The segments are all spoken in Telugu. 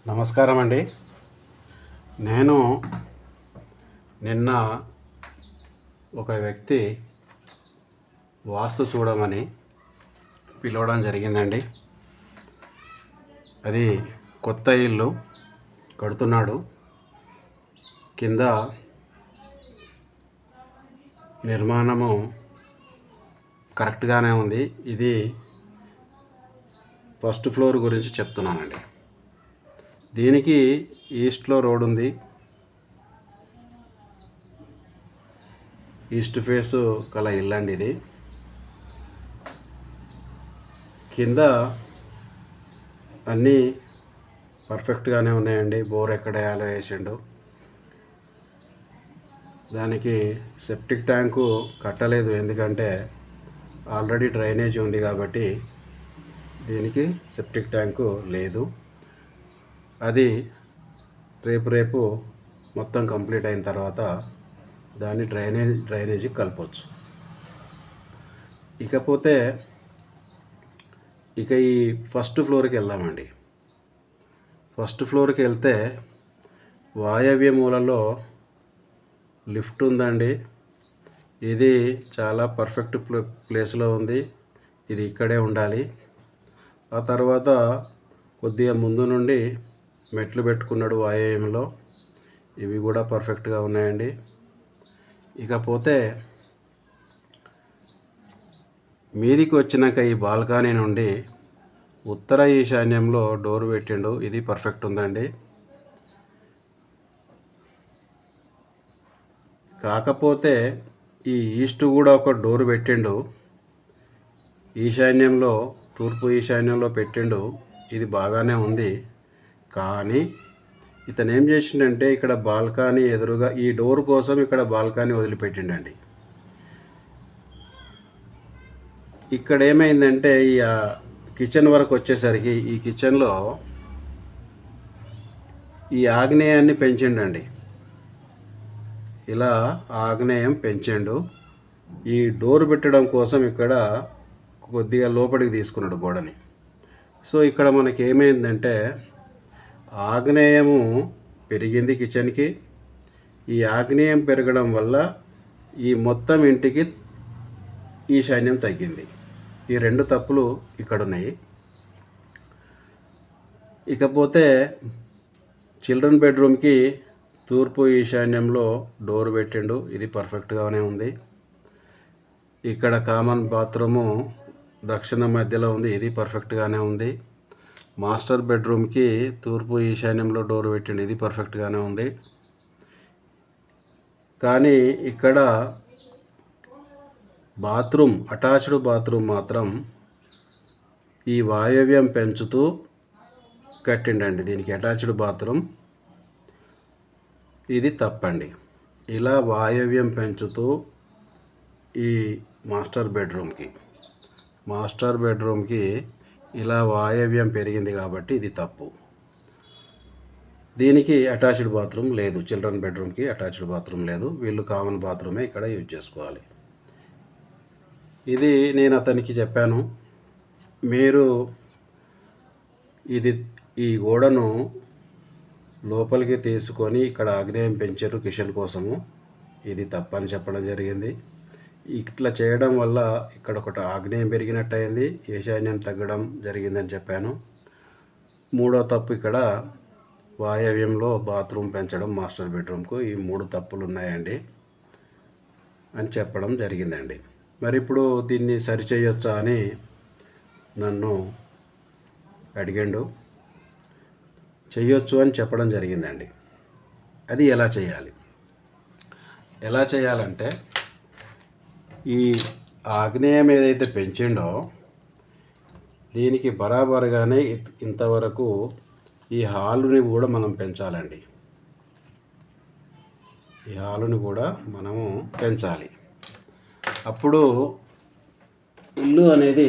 నమస్కారం అండి. నేను నిన్న ఒక వ్యక్తి వాస్తు చూడమని పిలవడం జరిగిందండి. అది కొత్త ఇల్లు కడుతున్నాడు. కింద నిర్మాణము కరెక్ట్గానే ఉంది. ఇది ఫస్ట్ ఫ్లోర్ గురించి చెప్తున్నానండి. దీనికి ఈస్ట్లో రోడ్ ఉంది. ఈస్ట్ ఫేసు గల ఇల్లు అండి ఇది. కింద అన్నీ పర్ఫెక్ట్గానే ఉన్నాయండి. బోర్ ఎక్కడ వేయాలో వేసిండు. దానికి సెప్టిక్ ట్యాంకు కట్టలేదు, ఎందుకంటే ఆల్రెడీ డ్రైనేజ్ ఉంది కాబట్టి దీనికి సెప్టిక్ ట్యాంకు లేదు. అది రేపు మొత్తం కంప్లీట్ అయిన తర్వాత దాన్ని డ్రైనేజీ కలపవచ్చు. ఇకపోతే ఈ ఫస్ట్ ఫ్లోర్కి వెళ్దామండి. ఫస్ట్ ఫ్లోర్కి వెళ్తే వాయవ్య మూలలో లిఫ్ట్ ఉందండి. ఇది చాలా పర్ఫెక్ట్ ప్లేస్లో ఉంది. ఇది ఇక్కడే ఉండాలి. ఆ తర్వాత కొద్దిగా ముందు నుండి మెట్లు పెట్టుకున్నాడు వాయవ్యంలో. ఇవి కూడా పర్ఫెక్ట్గా ఉన్నాయండి. ఇకపోతే మీదికి వచ్చినాక ఈ బాల్కనీ నుండి ఉత్తర ఈశాన్యంలో డోర్ పెట్టిండు. ఇది పర్ఫెక్ట్ ఉందండి. కాకపోతే ఈ ఈస్ట్ కూడా ఒక డోర్ పెట్టిండు. ఈశాన్యంలో, తూర్పు ఈశాన్యంలో పెట్టిండు. ఇది బాగానే ఉంది. కానీ ఇతను ఏం చేసిండంటే ఇక్కడ బాల్కనీ ఎదురుగా ఈ డోర్ కోసం ఇక్కడ బాల్కనీ వదిలిపెట్టిండండి. ఇక్కడ ఏమైందంటే ఈ కిచెన్ వరకు వచ్చేసరికి ఈ కిచెన్లో ఈ ఆగ్నేయాన్ని పెంచిండండి. ఇలా ఆగ్నేయం పెంచిండు. ఈ డోర్ పెట్టడం కోసం ఇక్కడ కొద్దిగా లోపలికి తీసుకున్నాడు గోడని. సో ఇక్కడ మనకి ఏమైందంటే ఆగ్నేయము పెరిగింది కిచెన్కి. ఈ ఆగ్నేయం పెరగడం వల్ల ఈ మొత్తం ఇంటికి ఈశాన్యం తగ్గింది. ఈ రెండు తప్పులు ఇక్కడ ఉన్నాయి. ఇకపోతే చిల్డ్రన్ బెడ్రూమ్కి తూర్పు ఈశాన్యంలో డోర్ పెట్టిండు. ఇది పర్ఫెక్ట్గానే ఉంది. ఇక్కడ కామన్ బాత్రూము దక్షిణ మధ్యలో ఉంది. ఇది పర్ఫెక్ట్గానే ఉంది. మాస్టర్ బెడ్రూమ్కి తూర్పు ఈశాన్యంలో డోర్ పెట్టిండు. ఇది పర్ఫెక్ట్గానే ఉంది. కానీ ఇక్కడ బాత్రూమ్, అటాచ్డ్ బాత్రూమ్ మాత్రం ఈ వాయవ్యం పెంచుతూ కట్టిండండి. దీనికి అటాచ్డ్ బాత్రూమ్. ఇది తప్పండి. ఇలా వాయవ్యం పెంచుతూ ఈ మాస్టర్ బెడ్రూమ్కి ఇలా వాయవ్యం పెరిగింది కాబట్టి ఇది తప్పు. దీనికి అటాచ్డ్ బాత్రూమ్ లేదు. చిల్డ్రన్ బెడ్రూమ్కి అటాచ్డ్ బాత్రూమ్ లేదు. వీళ్ళు కామన్ బాత్రూమే ఇక్కడ యూజ్ చేసుకోవాలి. ఇది నేను అతనికి చెప్పాను. మీరు ఈ గోడను లోపలికి తీసుకొని ఇక్కడ ఆగ్నేయం పెంచారు కిచెన్ కోసము. ఇది తప్పని చెప్పడం జరిగింది. ఇట్లా చేయడం వల్ల ఇక్కడ ఒకటి ఆగ్నేయం పెరిగినట్టు అయింది, ఈశాన్యం తగ్గడం జరిగిందని చెప్పాను. మూడో తప్పు ఇక్కడ వాయవ్యంలో బాత్రూమ్ పెంచడం మాస్టర్ బెడ్రూమ్కు. ఈ 3 తప్పులు ఉన్నాయండి అని చెప్పడం జరిగిందండి. మరి ఇప్పుడు దీన్ని సరిచేయొచ్చా అని నన్ను అడిగాడు. చెయ్యొచ్చు అని చెప్పడం జరిగిందండి. అది ఎలా చేయాలంటే ఈ ఆగ్నేయం ఏదైతే పెంచిండో దీనికి బరాబరుగానే ఇంతవరకు ఈ హాలుని కూడా మనం పెంచాలండి. ఈ హాలుని కూడా మనము పెంచాలి. అప్పుడు ఇల్లు అనేది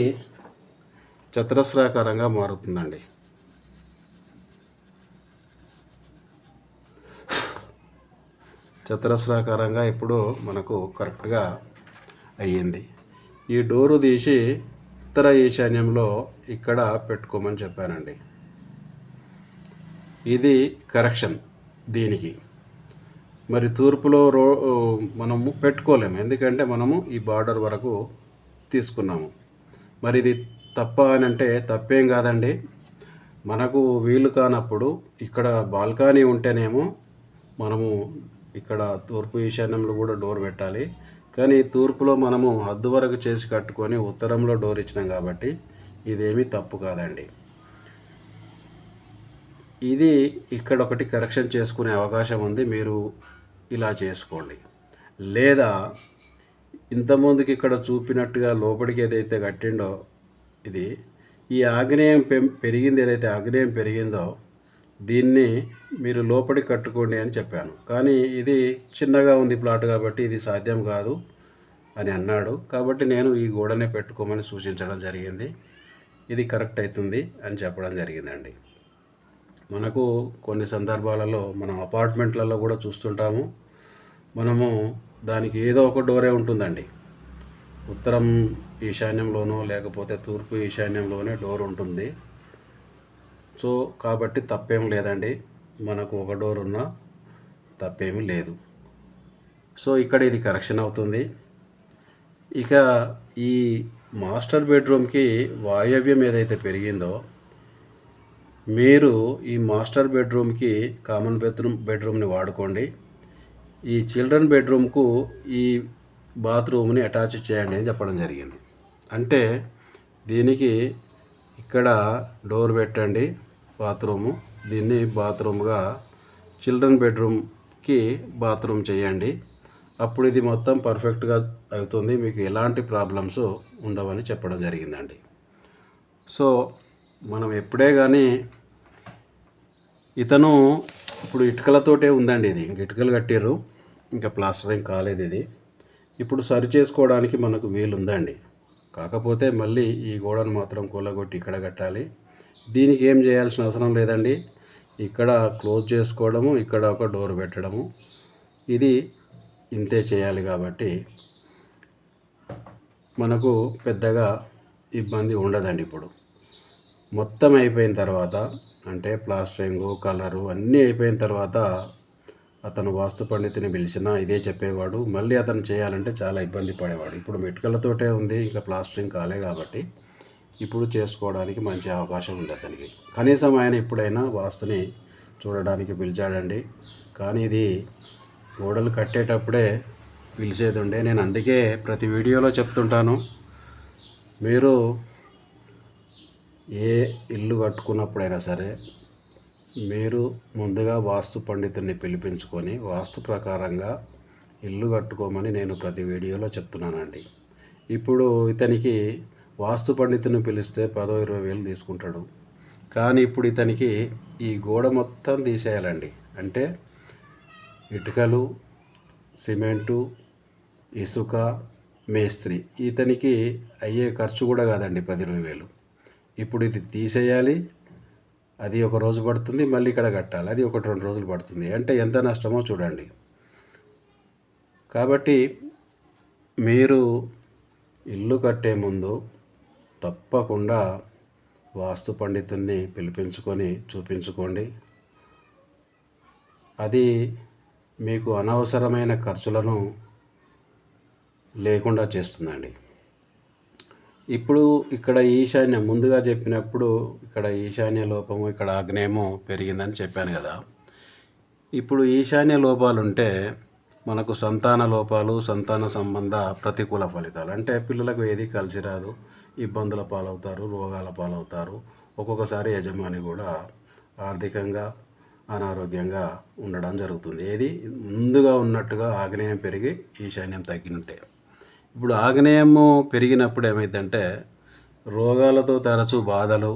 చతురస్రాకారంగా మారుతుందండి. చతురస్రాకారంగా ఇప్పుడు మనకు కరెక్ట్గా అయ్యింది. ఈ డోరు తీసి ఉత్తర ఈశాన్యంలో ఇక్కడ పెట్టుకోమని చెప్పానండి. ఇది కరెక్షన్ దీనికి. మరి తూర్పులో మనము పెట్టుకోలేము, ఎందుకంటే మనము ఈ బార్డర్ వరకు తీసుకున్నాము. మరి ఇది తప్ప అని అంటే తప్పేం కాదండి. మనకు వీలు కానప్పుడు ఇక్కడ బాల్కనీ ఉంటేనేమో మనము ఇక్కడ తూర్పు ఈశాన్యంలో కూడా డోర్ పెట్టాలి. కానీ తూర్పులో మనము హద్దు వరకు చేసి కట్టుకొని ఉత్తరంలో డోర్ ఇచ్చినాం కాబట్టి ఇదేమీ తప్పు కాదండి. ఇది ఇక్కడ ఒకటి కరెక్షన్ చేసుకునే అవకాశం ఉంది, మీరు ఇలా చేసుకోండి. లేదా ఇంతకుముందుకి ఇక్కడ చూపినట్టుగా లోపలికి ఏదైతే కట్టిండో ఇది ఈ ఆగ్నేయం పెరిగింది, ఏదైతే ఆగ్నేయం పెరిగిందో దీన్ని మీరు లోపలికి కట్టుకోండి అని చెప్పాను. కానీ ఇది చిన్నగా ఉంది ప్లాట్ కాబట్టి ఇది సాధ్యం కాదు అని అన్నాడు. కాబట్టి నేను ఈ గోడనే పెట్టుకోమని సూచించడం జరిగింది. ఇది కరెక్ట్ అవుతుంది అని చెప్పడం జరిగిందండి. మనకు కొన్ని సందర్భాలలో మనం అపార్ట్మెంట్లలో కూడా చూస్తుంటాము, మనము దానికి ఏదో ఒక డోరే ఉంటుందండి. ఉత్తరం ఈశాన్యంలోనో లేకపోతే తూర్పు ఈశాన్యంలోనే డోర్ ఉంటుంది. సో కాబట్టి తప్పేం లేదండి, మనకు ఒక డోర్ ఉన్నా తప్పేమీ లేదు. సో ఇక్కడ ఇది కరెక్షన్ అవుతుంది. ఇక ఈ మాస్టర్ బెడ్రూమ్కి వాయవ్యం ఏదైతే పెరిగిందో మీరు ఈ మాస్టర్ బెడ్రూమ్కి కామన్ బెడ్రూమ్ని వాడుకోండి. ఈ చిల్డ్రన్ బెడ్రూమ్కు ఈ బాత్రూమ్ని అటాచ్ చేయండి అని చెప్పడం జరిగింది. అంటే దీనికి ఇక్కడ డోర్ పెట్టండి బాత్రూము, దీన్ని బాత్రూమ్గా చిల్డ్రన్ బెడ్రూమ్కి బాత్రూమ్ చేయండి. అప్పుడు ఇది మొత్తం పర్ఫెక్ట్గా అవుతుంది, మీకు ఎలాంటి ప్రాబ్లమ్స్ ఉండవని చెప్పడం జరిగిందండి. సో మనం ఎప్పుడే కానీ ఇతను ఇప్పుడు ఇటుకలతోటే ఉందండి, ఇది ఇంక ఇటుకలు కట్టారు, ఇంకా ప్లాస్టరింగ్ కాలేదు. ఇది ఇప్పుడు సరి చేసుకోవడానికి మనకు వీలు ఉందండి. కాకపోతే మళ్ళీ ఈ గోడను మాత్రం కూలగొట్టి ఇక్కడ కట్టాలి. దీనికి ఏం చేయాల్సిన అవసరం లేదండి, ఇక్కడ క్లోజ్ చేసుకోవడము, ఇక్కడ ఒక డోర్ పెట్టడము, ఇది ఇంతే చేయాలి. కాబట్టి మనకు పెద్దగా ఇబ్బంది ఉండదండి. ఇప్పుడు మొత్తం అయిపోయిన తర్వాత అంటే ప్లాస్టరింగు, కలరు అన్నీ అయిపోయిన తర్వాత అతను వాస్తు పండితుని పిలిచినా ఇదే చెప్పేవాడు. మళ్ళీ అతను చేయాలంటే చాలా ఇబ్బంది పడేవాడు. ఇప్పుడు మెటుకలతోటే ఉంది, ఇంకా ప్లాస్టరింగ్ కాలే కాబట్టి ఇప్పుడు చేసుకోవడానికి మంచి అవకాశం ఉంది అతనికి. కనీసం ఆయన ఎప్పుడైనా వాస్తుని చూడడానికి పిలిచాడండి. కానీ ఇది గోడలు కట్టేటప్పుడే పిలిచేది ఉండే. నేను అందుకే ప్రతి వీడియోలో చెప్తుంటాను, మీరు ఏ ఇల్లు కట్టుకున్నప్పుడైనా సరే మీరు ముందుగా వాస్తు పండితుడిని పిలిపించుకొని వాస్తు ప్రకారంగా ఇల్లు కట్టుకోమని నేను ప్రతి వీడియోలో చెప్తున్నానండి. ఇప్పుడు ఇతనికి వాస్తు పండితుని పిలిస్తే 10-20 వేలు తీసుకుంటాడు. కానీ ఇప్పుడు ఇతనికి ఈ గోడ మొత్తం తీసేయాలండి. అంటే ఇటుకలు, సిమెంటు, ఇసుక, మేస్త్రి, ఇతనికి అయ్యే ఖర్చు కూడా కాదండి 10-20 వేలు. ఇప్పుడు ఇది తీసేయాలి, అది ఒక రోజు పడుతుంది, మళ్ళీ ఇక్కడ కట్టాలి, అది 1-2 రోజులు పడుతుంది. అంటే ఎంత నష్టమో చూడండి. కాబట్టి మీరు ఇల్లు కట్టే ముందు తప్పకుండా వాస్తు పండితుల్ని పిలిపించుకొని చూపించుకోండి. అది మీకు అనవసరమైన ఖర్చులను లేకుండా చేస్తుందండి. ఇప్పుడు ఇక్కడ ఈశాన్యం ముందుగా చెప్పినప్పుడు ఇక్కడ ఈశాన్య లోపము, ఇక్కడ ఆగ్నేయము పెరిగిందని చెప్పాను కదా. ఇప్పుడు ఈశాన్య లోపాలు ఉంటే మనకు సంతాన లోపాలు, సంతాన సంబంధ ప్రతికూల ఫలితాలు, అంటే పిల్లలకు ఏది కలిసి రాదు, ఇబ్బందుల పాలవుతారు, రోగాల పాలవుతారు. ఒక్కొక్కసారి యజమాని కూడా ఆర్థికంగా అనారోగ్యంగా ఉండడం జరుగుతుంది. ఏది ముందుగా ఉన్నట్టుగా ఆగ్నేయం పెరిగి ఈశాన్యం తగ్గినట్టే. ఇప్పుడు ఆగ్నేయము పెరిగినప్పుడు ఏమైందంటే రోగాలతో తరచూ బాధలు,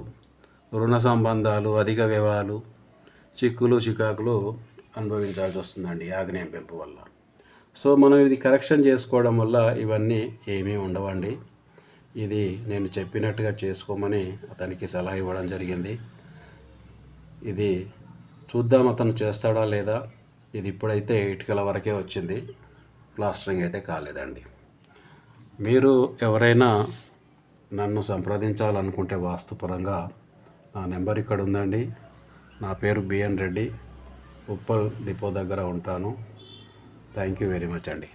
రుణ సంబంధాలు, అధిక వ్యయాలు, చిక్కులు చికాకులు అనుభవించాల్సి వస్తుందండి ఆగ్నేయం పెంపు వల్ల. సో మనం ఇది కరెక్షన్ చేసుకోవడం వల్ల ఇవన్నీ ఏమీ ఉండవండి. ఇది నేను చెప్పినట్టుగా చేసుకోమని అతనికి సలహా ఇవ్వడం జరిగింది. ఇది చూద్దాం అతను చేస్తాడా లేదా. ఇది ఇప్పుడైతే ఇటుకల వరకే వచ్చింది, ప్లాస్టరింగ్ అయితే కాలేదండి. మీరు ఎవరైనా నన్ను సంప్రదించాలనుకుంటే వాస్తుపరంగా నా నెంబర్ ఇక్కడ ఉందండి, నా పేరు బిఎన్ రెడ్డి, ఉప్పల్ డిపో దగ్గర ఉంటాను. థ్యాంక్ యూ వెరీ మచ్ అండి.